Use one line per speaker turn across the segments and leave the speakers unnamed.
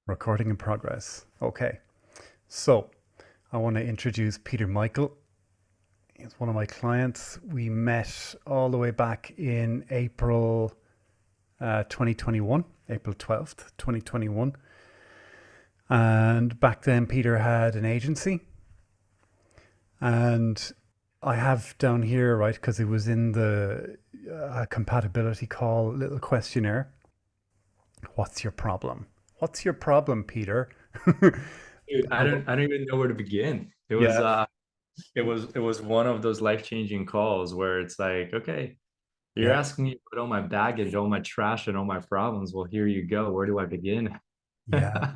Recording in progress. Okay. So I want to introduce Peter Michael. He's one of my clients. We met all the way back in April 2021, April 12th, 2021. And back then, Peter had an agency. And I have down here, right, because it was in the compatibility call little questionnaire. What's your problem? What's your problem, Peter?
Dude, I don't even know where to begin.
Yeah.
It was one of those life-changing calls where it's like, okay, you're
Yeah.
asking me to put all my baggage, all my trash, and all my problems. Well, here you go. Where do I begin?
Yeah.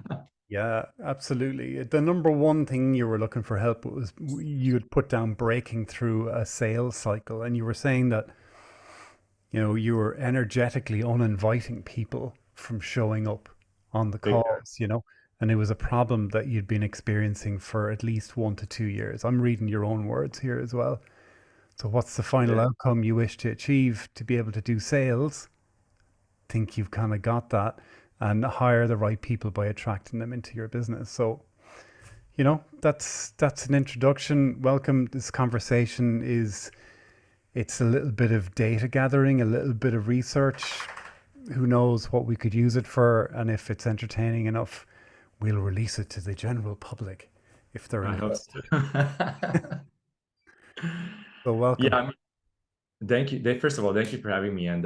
Yeah, absolutely. The number one thing you were looking for help was you had put down breaking through a sales cycle, and you were saying that, you were energetically uninviting people from showing up on the
Big time.
calls, and it was a problem that you'd been experiencing for at least 1 to 2 years. I'm reading your own words here as well. So, what's the final
Yeah.
outcome you wish to achieve to be able to do sales? Think you've kind of got that and hire the right people by attracting them into your business. So, that's an introduction. Welcome. This conversation is it's a little bit of data gathering, a little bit of research. Who knows what we could use it for, and if it's entertaining enough, we'll release it to the general public if they're
I hope
interested.
so.
So
Yeah,
welcome.
I mean, thank you. First of all, thank you for having me. And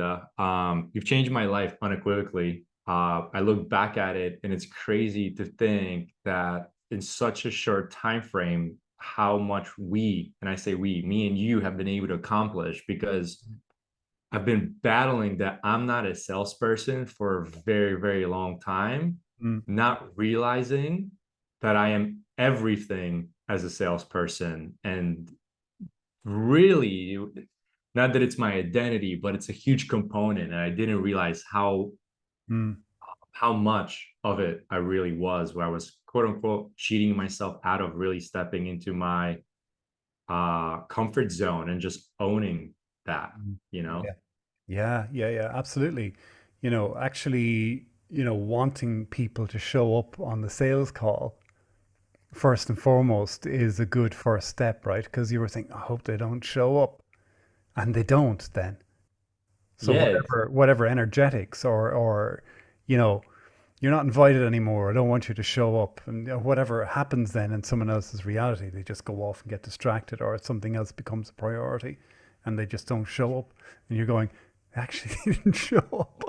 you've changed my life unequivocally. I look back at it, and it's crazy to think that in such a short time frame, how much we, and I say we, me and you, have been able to accomplish. Because I've been battling that I'm not a salesperson for a very, very long time,
Mm,
not realizing that I am everything as a salesperson. And really, not that it's my identity, but it's a huge component. And I didn't realize
mm,
how much of it I really was, where I was quote unquote cheating myself out of really stepping into my comfort zone and just owning that,
mm.
you know?
Yeah. Yeah, yeah, yeah, absolutely. Actually, wanting people to show up on the sales call first and foremost is a good first step, right? Because you were thinking, I hope they don't show up, and they don't then. So
Yeah.
whatever energetics or you know, you're not invited anymore. I don't want you to show up, and whatever happens then in someone else's reality, they just go off and get distracted, or something else becomes a priority, and they just don't show up, and you're going, actually, they didn't show up.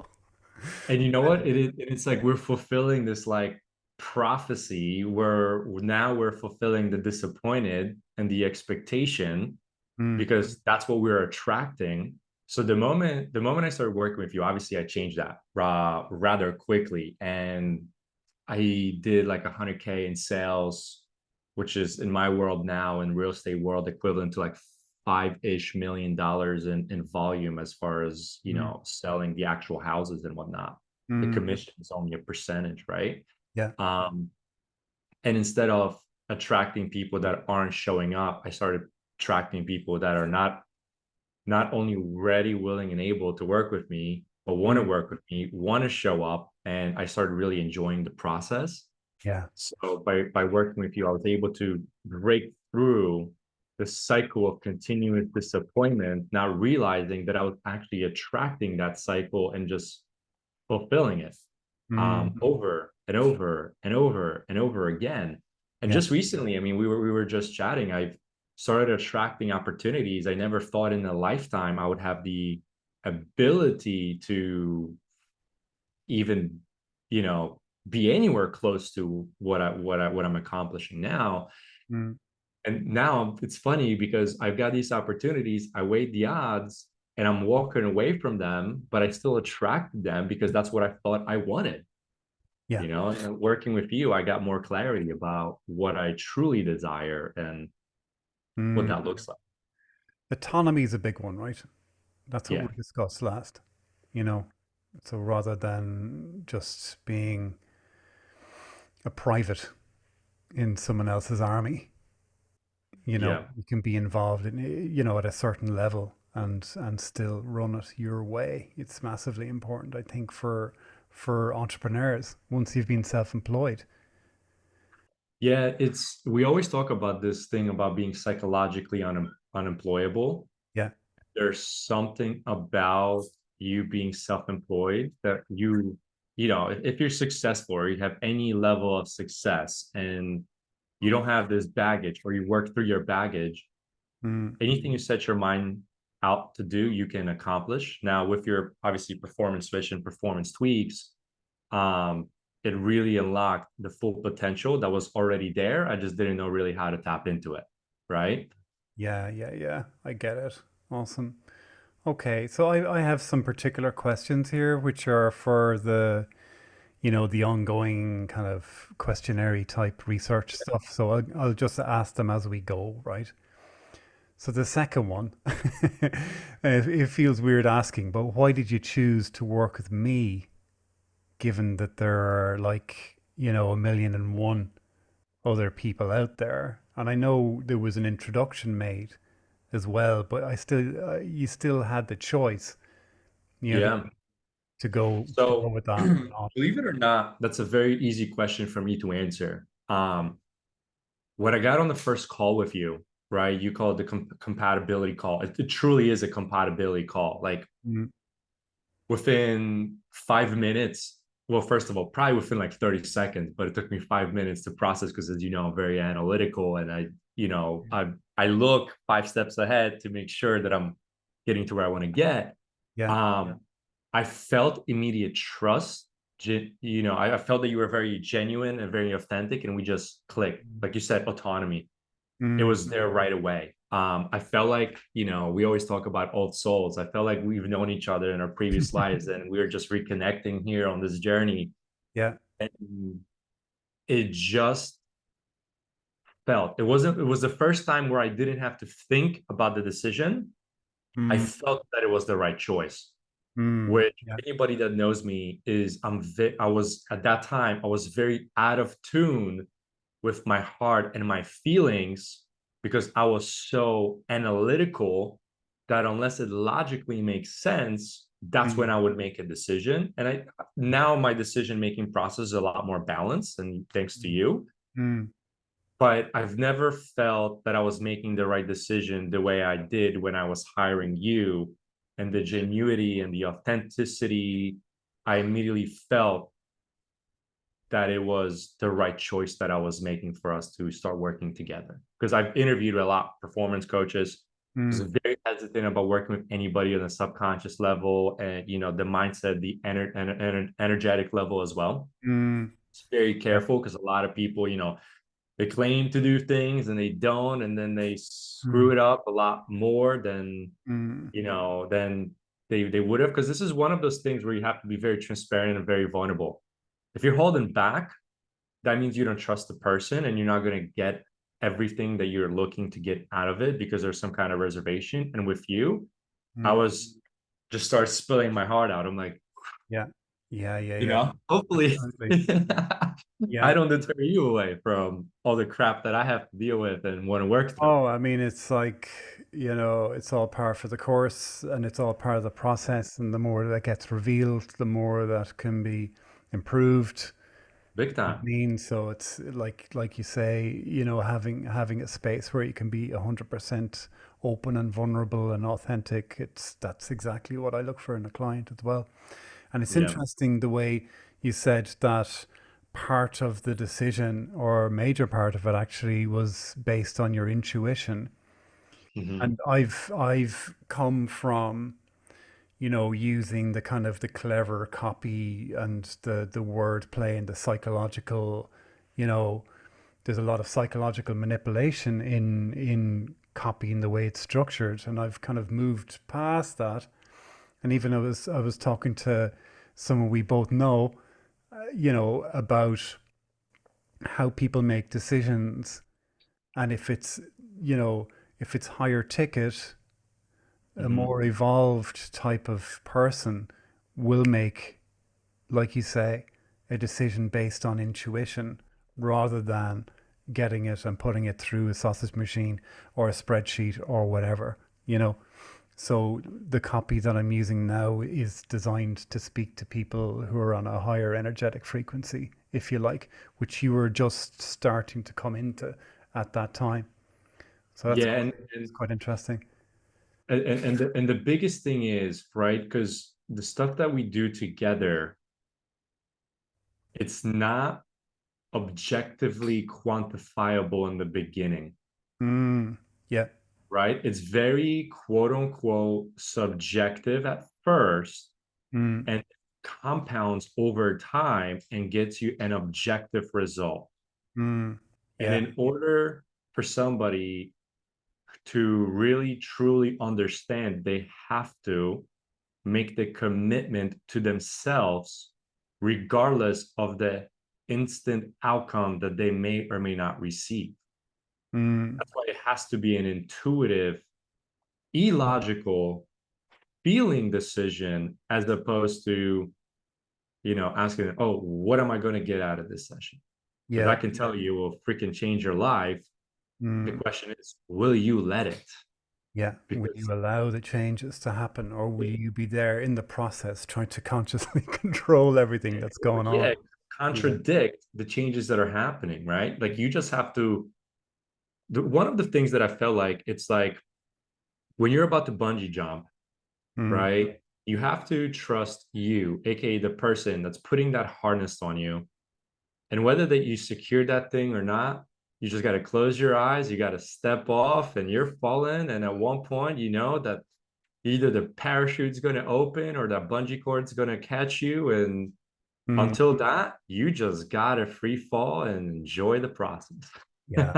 And you know what? It's like we're fulfilling this like prophecy where now we're fulfilling the disappointed and the expectation,
Mm,
because that's what we're attracting. So the moment I started working with you, obviously I changed that rather quickly, and I did like 100K in sales, which is in my world now, in real estate world, equivalent to like $5-ish million in volume, as far as
mm,
selling the actual houses and whatnot. The
mm,
commission is only a percentage, right?
yeah,
um and instead of attracting people that aren't showing up, I started attracting people that are not only ready, willing, and able to work with me, but want to
mm,
work with me, want to show up. And I started really enjoying the process.
yeah,
So by working with you, I was able to break through the cycle of continuous disappointment, not realizing that I was actually attracting that cycle and just fulfilling it
mm,
over and over and over and over again. And
yeah,
just recently, I mean, we were just chatting. I've started attracting opportunities I never thought in a lifetime I would have the ability to even, you know, be anywhere close to what I'm accomplishing now.
mm,
And now it's funny because I've got these opportunities, I weighed the odds, and I'm walking away from them, but I still attracted them because that's what I thought I wanted.
yeah.
And working with you, I got more clarity about what I truly desire and what
Mm.
that looks like.
Autonomy is a big one, right? That's what
Yeah.
we discussed last, you know. So rather than just being a private in someone else's army,
Yeah.
you can be involved in, at a certain level and still run it your way. It's massively important, I think, for entrepreneurs once you've been self-employed.
Yeah, it's we always talk about this thing about being psychologically unemployable.
Yeah.
There's something about you being self-employed that you know, if you're successful or you have any level of success and you don't have this baggage or you work through your baggage,
Mm,
anything you set your mind out to do, you can accomplish. Now, with your obviously performance vision, performance tweaks, um, it really unlocked the full potential that was already there. I just didn't know really how to tap into it. Right.
yeah, yeah, yeah. I get it. Awesome. Okay, so I have some particular questions here, which are for the, the ongoing kind of questionnaire type research stuff. So I'll just ask them as we go, right? So the second one, it feels weird asking, but why did you choose to work with me, given that there are like, 1,000,001 other people out there? And I know there was an introduction made as well, but you still had the choice, you know,
Yeah.
to go
So,
with that or not.
believe it or not, that's a very easy question for me to answer. When I got on the first call with you, right? You call it the compatibility call. It truly is a compatibility call. Like
Mm,
within 5 minutes, well, first of all, probably within like 30 seconds, but it took me 5 minutes to process because, as you know, I'm very analytical and I look 5 steps ahead to make sure that I'm getting to where I want to get.
yeah.
Um, I felt immediate trust. I felt that you were very genuine and very authentic, and we just clicked. Like you said, autonomy. It
Mm,
was there right away. I felt like, we always talk about old souls. I felt like we've known each other in our previous lives, and we were just reconnecting here on this journey.
yeah.
And it just it was the first time where I didn't have to think about the decision. I
Mm,
felt that it was the right choice.
mm,
Which
yeah.
anybody that knows me is I was at that time, I was very out of tune with my heart and my feelings because I was so analytical that unless it logically makes sense, that's when
Mm,
I would make a decision. And I now my decision making process is a lot more balanced, and thanks to
mm,
you.
mm,
But I've never felt that I was making the right decision the way I did when I was hiring you, and the genuity and the authenticity. I immediately felt that it was the right choice that I was making for us to start working together. Because I've interviewed a lot of performance coaches. I
mm,
was very hesitant about working with anybody on the subconscious level and the mindset, the energetic level as well.
mm,
It's very
yeah.
careful because a lot of people, they claim to do things and they don't, and then they screw
Mm,
it up a lot more than
mm,
than they would have. Because this is one of those things where you have to be very transparent and very vulnerable. If you're holding back, that means you don't trust the person and you're not going to get everything that you're looking to get out of it because there's some kind of reservation. And with you, I
mm,
was just start spilling my heart out. I'm like,
yeah. Yeah, yeah, yeah.
hopefully
Absolutely.
I
Yeah.
don't deter you away from all the crap that I have to deal with and want to work through.
Oh, I mean, it's like, it's all part for the course and it's all part of the process. And the more that gets revealed, the more that can be improved.
Big
I
time.
mean, so it's like you say, having a space where you can be 100% open and vulnerable and authentic. That's exactly what I look for in a client as well. And it's
Yeah.
interesting the way you said that part of the decision or a major part of it actually was based on your intuition.
Hmm.
And I've come from, using the kind of the clever copy and the word play and the psychological, you know, there's a lot of psychological manipulation in copying the way it's structured, and I've kind of moved past that. And even I was talking to someone we both know, about how people make decisions, and you know, if it's higher ticket, a
Hmm.
more evolved type of person will make, like you say, a decision based on intuition rather than getting it and putting it through a sausage machine or a spreadsheet or whatever, you know. So the copy that I'm using now is designed to speak to people who are on a higher energetic frequency, if you like, which you were just starting to come into at that time. So
Yeah,
it's quite interesting.
and the biggest thing is, right, because the stuff that we do together, it's not objectively quantifiable in the beginning,
Mm, yeah.
right? It's very quote unquote subjective at first
Mm,
and compounds over time and gets you an objective result.
mm,
And
yeah.
in order for somebody to really truly understand, they have to make the commitment to themselves, regardless of the instant outcome that they may or may not receive.
Mm,
That's why it has to be an intuitive, illogical, feeling decision as opposed to, asking, oh, what am I going to get out of this session? Because I
yeah.
can tell you it will freaking change your life. The
Mm,
question is, will you let it?
yeah. Will
Because
you allow the changes to happen, or will you be there in the process trying to consciously control everything that's going on?
yeah,
Yeah.
contradict the changes that are happening, right? Like you just have to. One of the things that I felt like it's like when you're about to bungee jump,
Mm,
right? You have to trust you, aka the person that's putting that harness on you. And whether that you secured that thing or not, you just got to close your eyes, you got to step off and you're falling. And at one point, you know that either the parachute's going to open or that bungee cord's going to catch you. And
mm,
until that, you just got to free fall and enjoy the process.
yeah.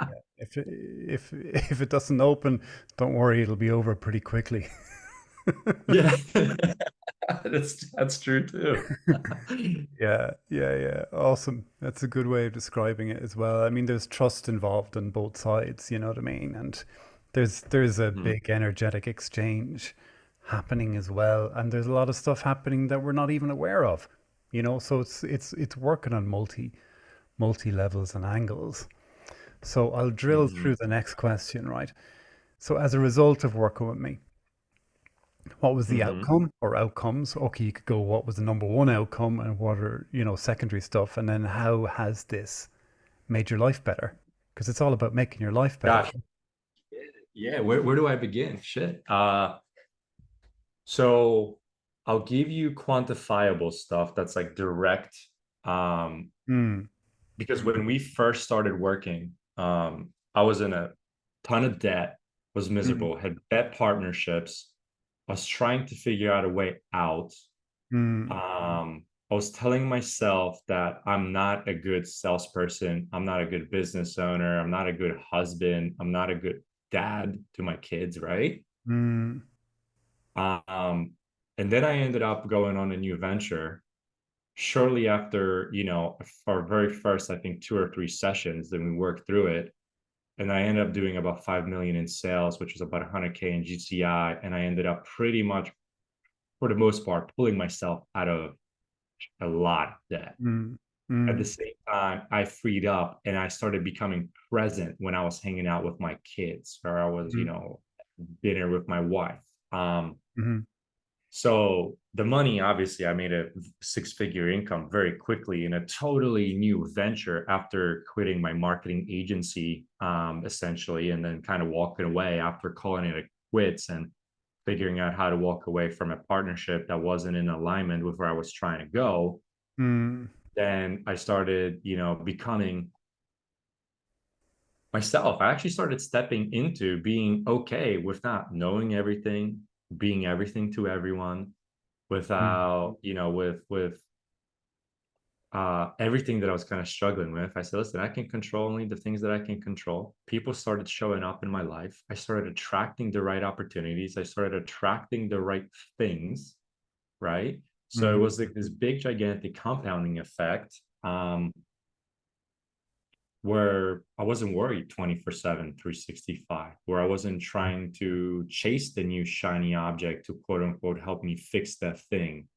Yeah. If it doesn't open, don't worry, it'll be over pretty quickly.
Yeah, that's true too.
Yeah, yeah, yeah. Awesome. That's a good way of describing it as well. I mean, there's trust involved on both sides, you know what I mean? And there's a
Mhm.
big energetic exchange happening as well. And there's a lot of stuff happening that we're not even aware of, you know? So it's working on multi levels and angles. So I'll drill through
Mhm.
the next question, right? So as a result of working with me, what was the
Mhm.
outcome or outcomes? Okay, you could go, what was the number one outcome and what are, secondary stuff? And then how has this made your life better? Because it's all about making your life better.
Gosh, yeah, where do I begin? Shit. So I'll give you quantifiable stuff that's like direct. Um,
Mm,
because when we first started working, I was in a ton of debt, was
mm,
miserable, had debt partnerships. I was trying to figure out a way out.
mm,
I was telling myself that I'm not a good salesperson. I'm not a good business owner. I'm not a good husband. I'm not a good dad to my kids, right?
mm,
Um, and then I ended up going on a new venture shortly after, our very first, I think, 2 or 3 sessions. Then we worked through it. And I ended up doing about 5 million in sales, which was about 100K in GCI. And I ended up pretty much, for the most part, pulling myself out of a lot of debt.
mm,
At the
mm,
same time, I freed up and I started becoming present when I was hanging out with my kids or I was,
mm,
dinner with my wife.
mm,
So the money, obviously, I made a six-figure income very quickly in a totally new venture after quitting my marketing agency, essentially, and then kind of walking away after calling it a quits and figuring out how to walk away from a partnership that wasn't in alignment with where I was trying to go.
mm,
Then I started, becoming myself. I actually started stepping into being okay with not knowing everything, being everything to everyone,
mm,
without, with everything that I was kind of struggling with. I said, listen, I can control only the things that I can control. People started showing up in my life. I started attracting the right opportunities. I started attracting the right things, right? So it
mm,
was like this big, gigantic compounding effect, where I wasn't worried 24/7, 365, where I wasn't trying to chase the new shiny object to quote unquote help me fix that thing.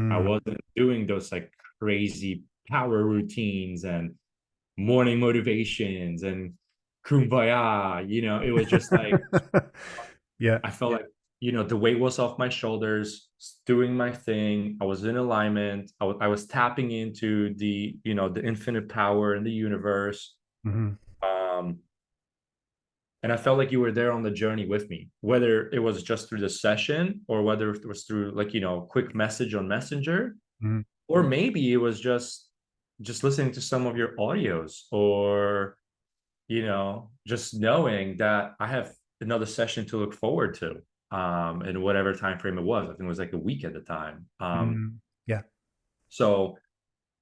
I
mm.
wasn't doing those like crazy power routines and morning motivations and kumbaya. It was just like
Yeah.
I felt like the weight was off my shoulders, doing my thing. I was in alignment. I was tapping into the infinite power in the universe.
Hmm.
Um, and I felt like you were there on the journey with me, whether it was just through the session or whether it was through like, quick message on Messenger,
Hmm.
or maybe it was just listening to some of your audios, or just knowing that I have another session to look forward to, in whatever time frame it was. I think it was like a week at the time.
Hmm. Yeah.
So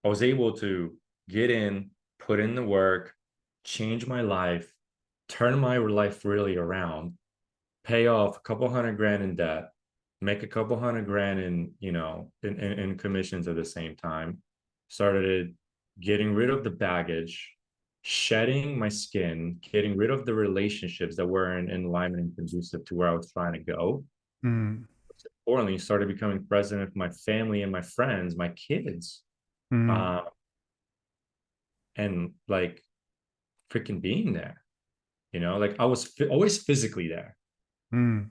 I was able to get in, put in the work, change my life, turn my life really around, pay off a couple hundred grand in debt, make a couple hundred grand in commissions at the same time, started getting rid of the baggage, shedding my skin, getting rid of the relationships that weren't in alignment and conducive to where I was trying to go.
Mm.
Importantly, started becoming present with my family and my friends, my kids,
Mm.
uh, and like freaking being there. Like I was always physically there,
Mm.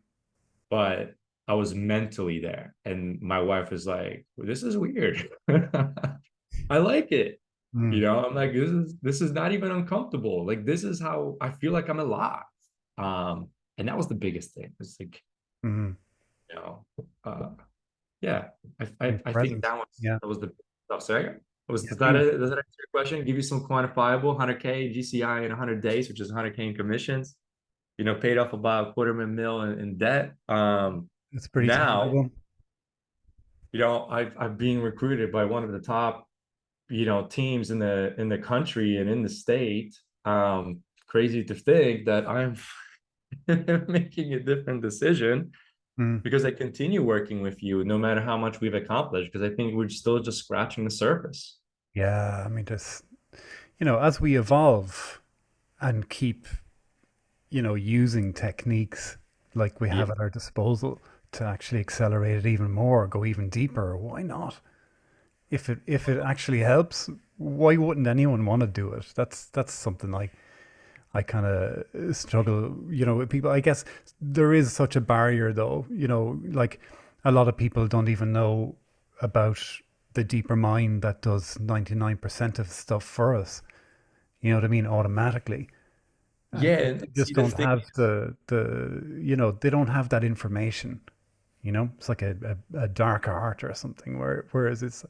but I was mentally there. And my wife was like, well, "This is weird." I like it.
Mm.
I'm like, this is not even uncomfortable. Like this is how I feel like I'm alive. And that was the biggest thing. It's like,
Mm.
you know, uh, yeah. I
Being
I think
present.
that was
Yeah.
that was the stuff. So was
Yeah.
does that it? Does that answer your question? Give you some quantifiable 100K GCI in 100 days, which is 100K in commissions. Paid off about a quarter of a mil in debt.
It's pretty
Now,
tangible.
I've been recruited by one of the top, teams in the country and in the state. Crazy to think that I'm making a different decision
Mm.
because I continue working with you no matter how much we've accomplished, because I think we're still just scratching the surface.
Yeah. I mean, just, as we evolve and keep, using techniques like we
Yeah.
have at our disposal to actually accelerate it even more, go even deeper, why not? If it actually helps, why wouldn't anyone want to do it? That's something I kind of struggle, with people. I guess there is such a barrier, though, like a lot of people don't even know about the deeper mind that does 99% of stuff for us. You know what I mean? Automatically. And
Yeah,
they
and
just
see the
don't
thing
have
is,
they don't have that information. It's like a dark art or something, whereas it's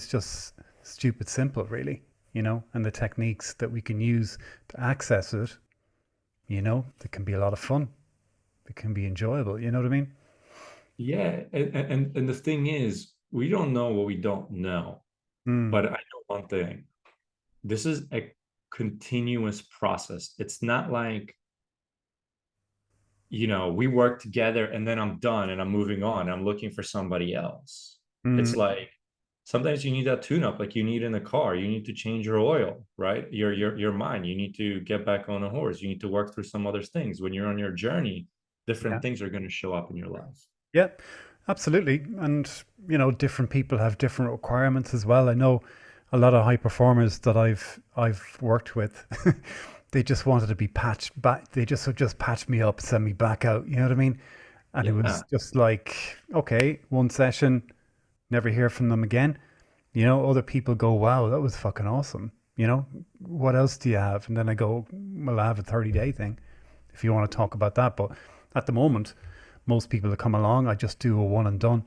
just stupid simple, really, and the techniques that we can use to access it, that can be a lot of fun. It can be enjoyable. You know what I mean?
yeah, and the thing is, we don't know what we don't know.
Mm.
But I know one thing. This is a continuous process. It's not like, we work together and then I'm done and I'm moving on. I'm looking for somebody else. It's
Mm.
like sometimes you need that tune up, like you need in a car. You need to change your oil, right? Your mind. You need to get back on a horse. You need to work through some other things. When you're on your journey,
Yeah.
different things are going to show up in your life.
Yeah. Absolutely. And different people have different requirements as well. I know a lot of high performers that I've worked with. They just wanted to be patched back. They just patched me up, send me back out. You know what I mean? And it was
Yeah.
just like, okay, one session, never hear from them again. Other people go, wow, that was fucking awesome. What else do you have? And then I go, well, I have a 30-day thing if you want to talk about that. But at the moment, most people that come along, I just do a one and done.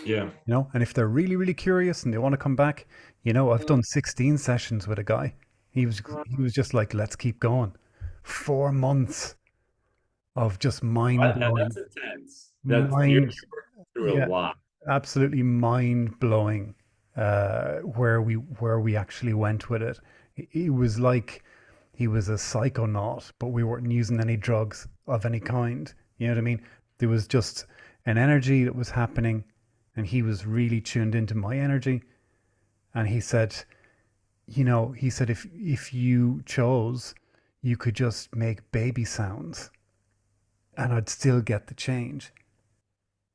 Yeah.
And if they're really, really curious and they want to come back, I've done 16 sessions with a guy. He was just like, let's keep going. 4 months of just mind blowing,
That's intense. You're
mind,
working through a
yeah,
lot.
absolutely mind blowing. Where we actually went with it. It was like he was a psychonaut, but we weren't using any drugs of any kind. You know what I mean? There was just an energy that was happening, and he was really tuned into my energy. And he said if you chose, you could just make baby sounds, and I'd still get the change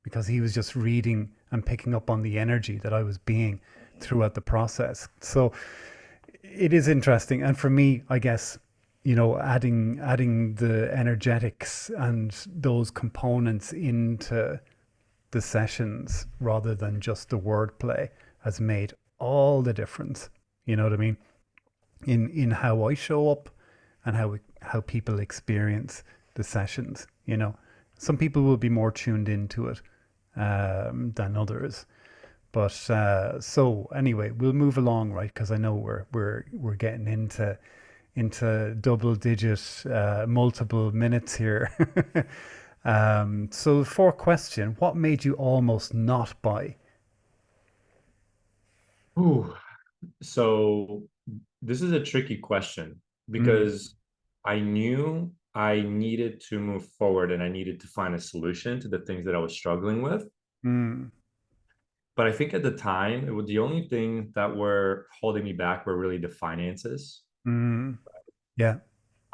because he was just reading and picking up on the energy that I was being throughout the process. So it is interesting. And for me, I guess adding the energetics and those components into the sessions rather than just the wordplay has made all the difference. You know what I mean? In how I show up and how people experience the sessions. Some people will be more tuned into it than others. But so anyway, we'll move along, right? Because I know we're getting into double digit multiple minutes here. So for question, what made you almost not buy?
Ooh, so this is a tricky question
Mm,
because I knew I needed to move forward and I needed to find a solution to the things that I was struggling with.
mm,
But I think at the time, it was the only thing that were holding me back were really the finances.
mm. Yeah.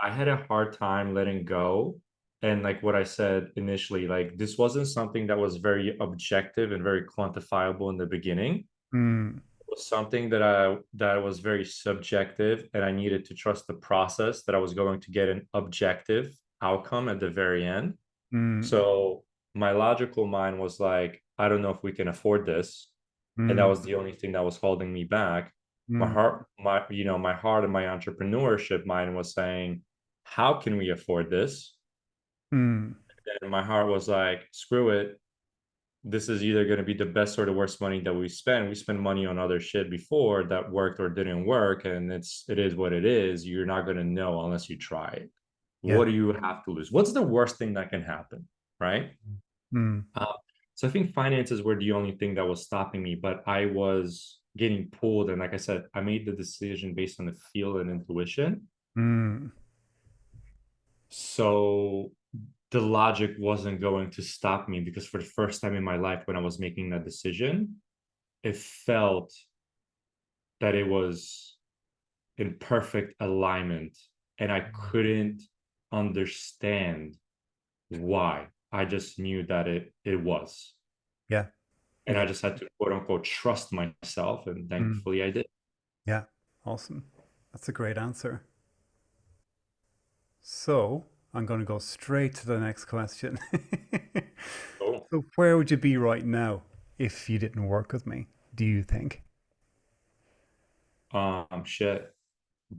I had a hard time letting go. And like what I said initially, like this wasn't something that was very objective and very quantifiable in the beginning.
Mm,
Was something that was very subjective, and I needed to trust the process that I was going to get an objective outcome at the very end.
mm,
So my logical mind was like, I don't know if we can afford this. And that
mm,
was the only thing that was holding me back. My
mm,
heart, my heart and my entrepreneurship mind was saying, how can we afford this?
mm,
And my heart was like, screw it. This is either going to be the best or the worst money that we spend. We spent money on other shit before that worked or didn't work, and it is what it is. You're not going to know unless you try it.
yeah.
What do you have to lose? What's the worst thing that can happen, right?
Mm,
Uh, so I think finances were the only thing that was stopping me, but I was getting pulled, and like I said, I made the decision based on the feel and intuition.
mm,
So the logic wasn't going to stop me because for the first time in my life, when I was making that decision, it felt that it was in perfect alignment, and I couldn't understand why. I just knew that it was.
yeah.
And I just had to quote unquote trust myself, and
Mm,
thankfully I did.
yeah. Awesome. That's a great answer. So I'm going to go straight to the next question.
Cool.
So where would you be right now if you didn't work with me, do you think?
Shit.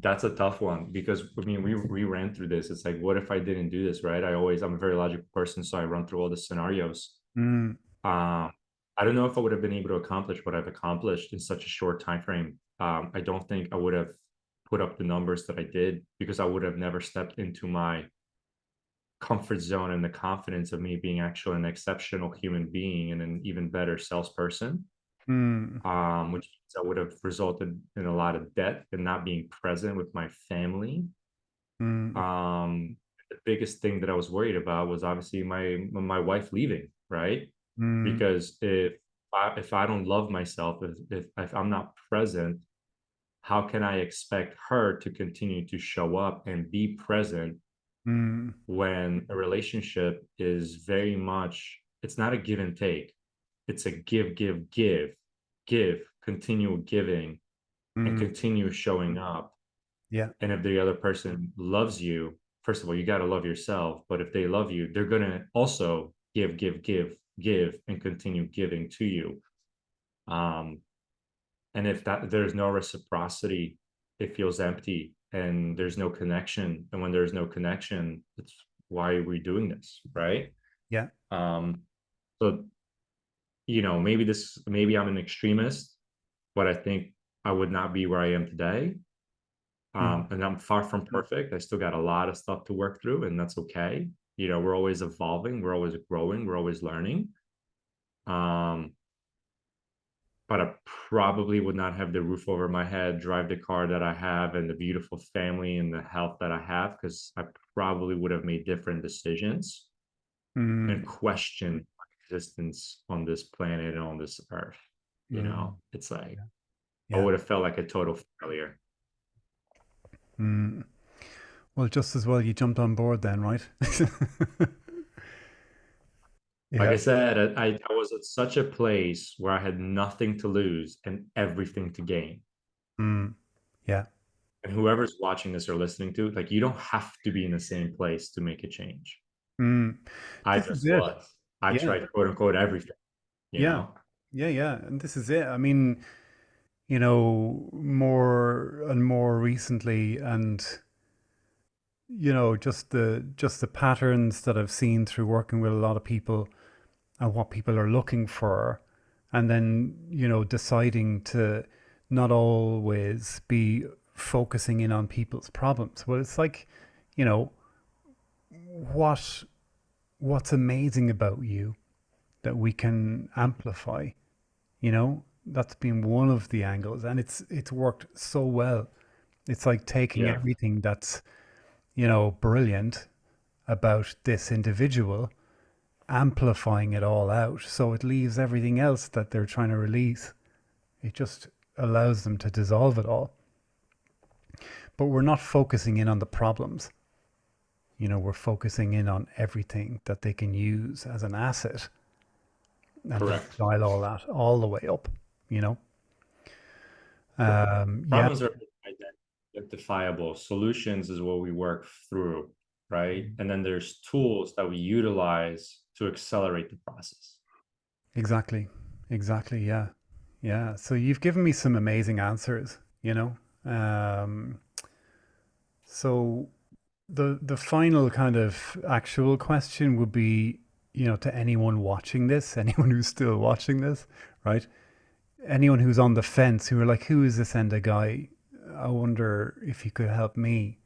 That's a tough one because I mean we ran through this. It's like, what if I didn't do this, right? I'm a very logical person, so I run through all the scenarios.
Mm,
I don't know if I would have been able to accomplish what I've accomplished in such a short time frame. I don't think I would have put up the numbers that I did because I would have never stepped into my comfort zone and the confidence of me being actually an exceptional human being and an even better salesperson.
mm,
Which means I would have resulted in a lot of debt and not being present with my family.
mm,
The biggest thing that I was worried about was obviously my wife leaving, right?
mm,
Because if I don't love myself, if I'm not present, how can I expect her to continue to show up and be present
mm,
when a relationship is very much, it's not a give and take, it's a give, continue giving and
mm.
continue showing up.
Yeah.
And if the other person loves you, first of all, you got to love yourself. But if they love you, they're going to also give, and continue giving to you. Um, and if there's no reciprocity, it feels empty and there's no connection. And when there's no connection, it's why are we doing this, right?
Yeah.
Um, so maybe I'm an extremist, but I think I would not be where I am today.
Mm,
And I'm far from perfect. I still got a lot of stuff to work through, and that's okay. We're always evolving, we're always growing, we're always learning. Um, but I probably would not have the roof over my head, drive the car that I have, and the beautiful family and the health that I have, because I probably would have made different decisions and
mm,
questioned my existence on this planet and on this earth.
mm.
It's like
Yeah.
I
Yeah.
would have felt like a total failure.
Mm. Well, just as well you jumped on board then, right?
Like
Yeah.
I said, I was at such a place where I had nothing to lose and everything to gain.
Mm. Yeah.
And whoever's watching this or listening to, like, you don't have to be in the same place to make a change.
Mm.
I
This is
just
it.
was. I
Yeah.
tried quote unquote everything, you
Yeah.
know?
Yeah. Yeah. And this is it. I mean, more and more recently, and just the patterns that I've seen through working with a lot of people and what people are looking for, and then deciding to not always be focusing in on people's problems. Well, it's like, you know, what what's amazing about you that we can amplify. That's been one of the angles, and it's worked so well. It's like taking
Yeah,
everything that's brilliant about this individual, amplifying it all out, so it leaves everything else that they're trying to release. It just allows them to dissolve it all. But we're not focusing in on the problems. We're focusing in on everything that they can use as an asset, and then
correct.
dial all that all the way up. You know.
Correct.
Yeah.
Problems are identifiable. Solutions is what we work through, right? And then there's tools that we utilize to accelerate the process.
Exactly. Exactly. Yeah. Yeah. So you've given me some amazing answers. So the final kind of actual question would be, to anyone watching this, anyone who's still watching this, right? Anyone who's on the fence, who are like, who is this Enda guy? I wonder if he could help me.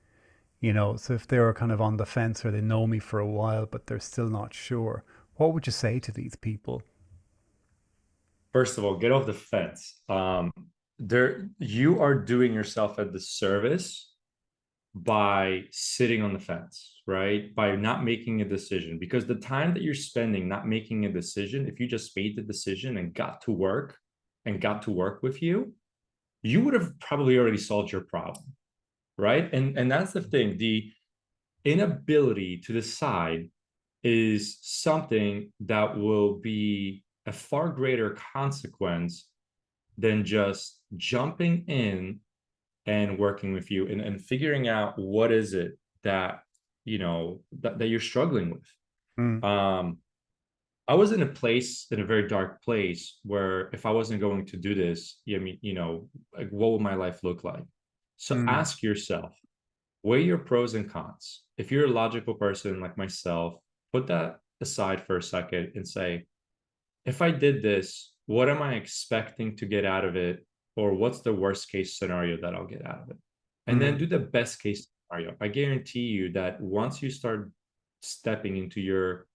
So if they were kind of on the fence, or they know me for a while, but they're still not sure, what would you say to these people?
First of all, get off the fence. There, you are doing yourself a disservice by sitting on the fence, right? By not making a decision. Because the time that you're spending not making a decision, if you just made the decision and got to work with you would have probably already solved your problem, right? And that's the thing. The inability to decide is something that will be a far greater consequence than just jumping in and working with you and figuring out what is it that that you're struggling with.
Mm,
I was in a place, in a very dark place, where if I wasn't going to do this, I mean, like, what would my life look like? So
mm,
ask yourself, weigh your pros and cons. If you're a logical person like myself, put that aside for a second and say, if I did this, what am I expecting to get out of it? Or what's the worst case scenario that I'll get out of it? And then
mm,
do the best case scenario. I guarantee you that once you start stepping into your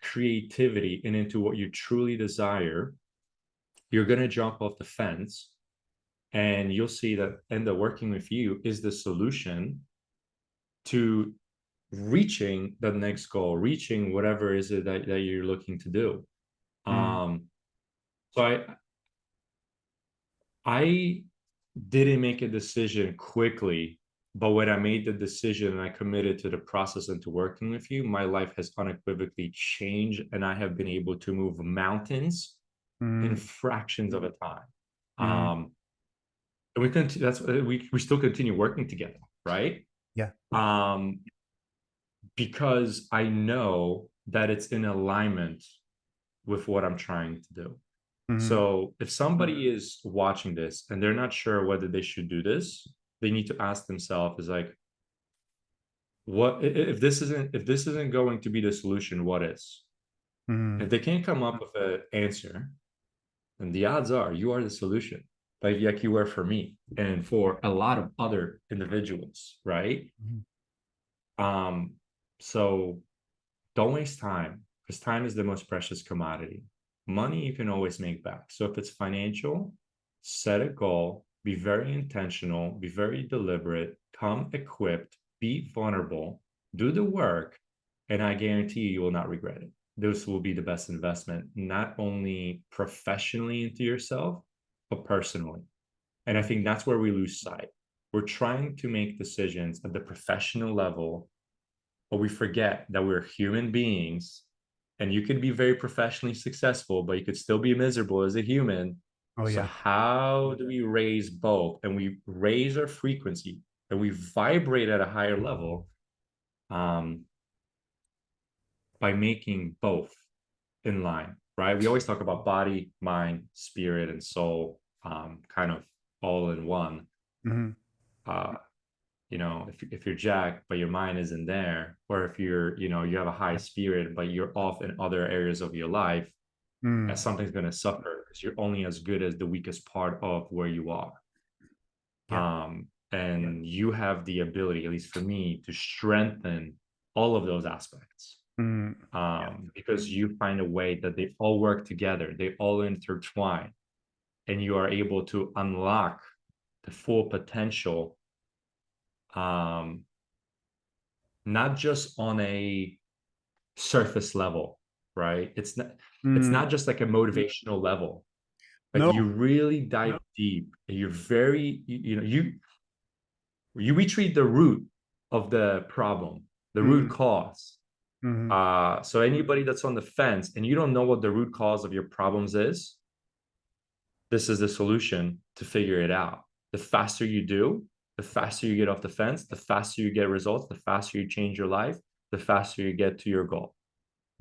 creativity and into what you truly desire, you're going to jump off the fence, and you'll see that and the working with you is the solution to reaching the next goal, reaching whatever is it that you're looking to do.
mm,
um so I didn't make a decision quickly, but when I made the decision and I committed to the process and to working with you, my life has unequivocally changed, and I have been able to move mountains in
mm,
fractions of a time.
mm.
And we continue. That's we still continue working together, right?
Yeah.
Um, because I know that it's in alignment with what I'm trying to do.
Mm,
So if somebody is watching this and they're not sure whether they should do this, they need to ask themselves, is like, what if this isn't going to be the solution, what is?
mm,
If they can't come up with an answer, then the odds are you are the solution, like you were for me and for a lot of other individuals, right?
mm,
Um, so don't waste time, because time is the most precious commodity. Money you can always make back. So if it's financial, set a goal, be very intentional, be very deliberate, come equipped, be vulnerable, do the work, and I guarantee you will not regret it. This will be the best investment, not only professionally into yourself, but personally. And I think that's where we lose sight. We're trying to make decisions at the professional level, but we forget that we're human beings, and you could be very professionally successful, but you could still be miserable as a human.
oh
So
yeah.
how do we raise both? And we raise our frequency. and we vibrate at a higher level, um, by making both in line, right? We always talk about body, mind, spirit, and soul, kind of all in one.
Mm-hmm.
Uh, if you're jacked but your mind isn't there, or if you're, you have a high spirit but you're off in other areas of your life,
Mm.
something's going to suffer because you're only as good as the weakest part of where you are.
Yeah.
And you have the ability, at least for me, to strengthen all of those aspects,
Mm.
because you find a way that they all work together, they all intertwine, and you are able to unlock the full potential, um, not just on a surface level, right? It's not
Mm.
just like a motivational level. Like,
No.
you really dive deep, and you're very, you retrieve the root of the problem, the root
Mm.
cause.
Mm-hmm.
So anybody that's on the fence and you don't know what the root cause of your problems is, this is the solution to figure it out. The faster you do, the faster you get off the fence, the faster you get results, the faster you change your life, the faster you get to your goal.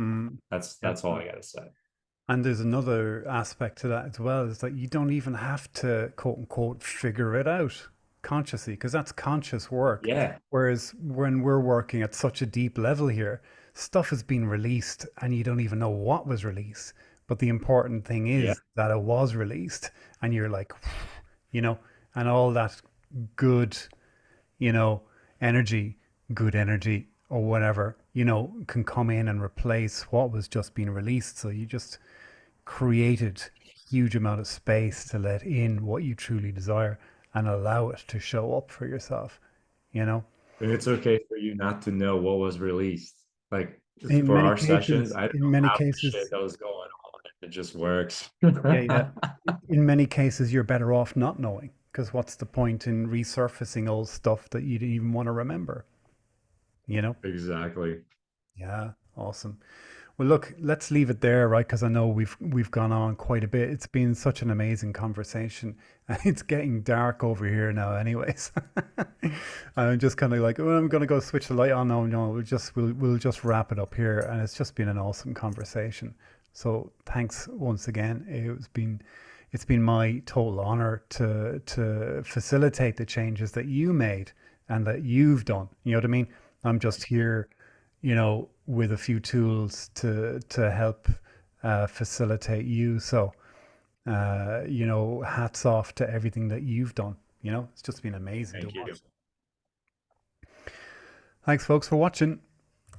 Mm. Yeah.
That's all I gotta say.
And there's another aspect to that as well, is that you don't even have to quote unquote figure it out consciously, because that's conscious work.
Yeah,
Whereas when we're working at such a deep level here, stuff has been released and you don't even know what was released. But the important thing
yeah,
is that it was released and you're like, you know, and all that good, you know, energy, good energy or whatever, can come in and replace what was just being released. So you just created huge amount of space to let in what you truly desire and allow it to show up for yourself, you know.
and it's okay for you not to know what was released. Like,
In
for
many
our sessions,
cases,
I don't
in
know
many
half the shit
cases,
that was going on. It just works.
yeah, yeah. In many cases, you're better off not knowing, because what's the point in resurfacing old stuff that you didn't even want to remember, you know?
Exactly.
Yeah, awesome. Well, look, let's leave it there, right? Because I know we've gone on quite a bit. It's been such an amazing conversation. It's getting dark over here now, anyways. I'm just kind of like, oh, I'm gonna go switch the light on. No, no, we'll just wrap it up here, and it's just been an awesome conversation. So thanks once again. It's been my total honor to facilitate the changes that you made and that you've done. You know what I mean? I'm just here, with a few tools to help facilitate you. So, hats off to everything that you've done. It's just been amazing to
Thank you.
watch. Thanks, folks, for watching.